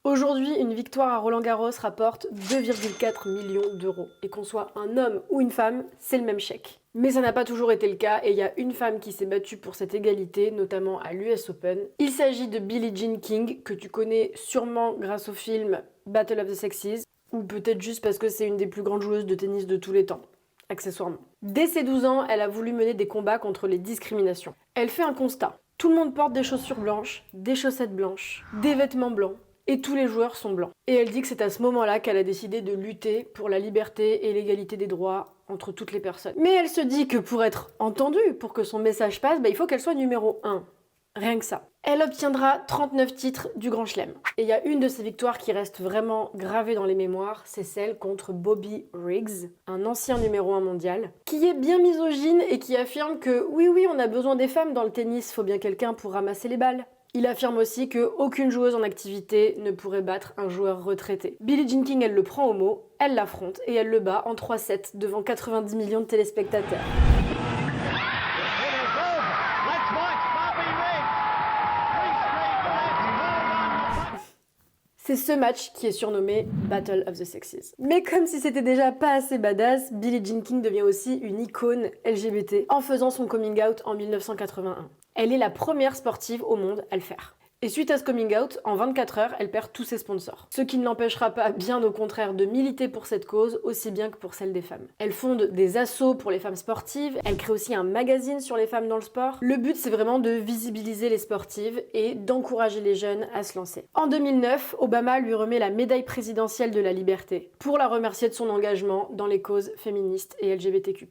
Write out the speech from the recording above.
Aujourd'hui, une victoire à Roland-Garros rapporte 2,4 millions d'euros. Et qu'on soit un homme ou une femme, c'est le même chèque. Mais ça n'a pas toujours été le cas et il y a une femme qui s'est battue pour cette égalité, notamment à l'US Open. Il s'agit de Billie Jean King, que tu connais sûrement grâce au film Battle of the Sexes, ou peut-être juste parce que c'est une des plus grandes joueuses de tennis de tous les temps, accessoirement. Dès ses 12 ans, elle a voulu mener des combats contre les discriminations. Elle fait un constat. Tout le monde porte des chaussures blanches, des chaussettes blanches, des vêtements blancs, et tous les joueurs sont blancs. Et elle dit que c'est à ce moment-là qu'elle a décidé de lutter pour la liberté et l'égalité des droits entre toutes les personnes. Mais elle se dit que pour être entendue, pour que son message passe, il faut qu'elle soit numéro 1. Rien que ça. Elle obtiendra 39 titres du Grand Chelem. Et il y a une de ses victoires qui reste vraiment gravée dans les mémoires, c'est celle contre Bobby Riggs, un ancien numéro 1 mondial, qui est bien misogyne et qui affirme que oui, on a besoin des femmes dans le tennis, faut bien quelqu'un pour ramasser les balles. Il affirme aussi qu'aucune joueuse en activité ne pourrait battre un joueur retraité. Billie Jean King, elle le prend au mot, elle l'affronte et elle le bat en 3-7 devant 90 millions de téléspectateurs. C'est ce match qui est surnommé Battle of the Sexes. Mais comme si c'était déjà pas assez badass, Billie Jean King devient aussi une icône LGBT en faisant son coming out en 1981. Elle est la première sportive au monde à le faire. Et suite à ce coming out, en 24 heures, elle perd tous ses sponsors. Ce qui ne l'empêchera pas, bien au contraire, de militer pour cette cause aussi bien que pour celle des femmes. Elle fonde des assos pour les femmes sportives, elle crée aussi un magazine sur les femmes dans le sport. Le but, c'est vraiment de visibiliser les sportives et d'encourager les jeunes à se lancer. En 2009, Obama lui remet la médaille présidentielle de la liberté pour la remercier de son engagement dans les causes féministes et LGBTQ+.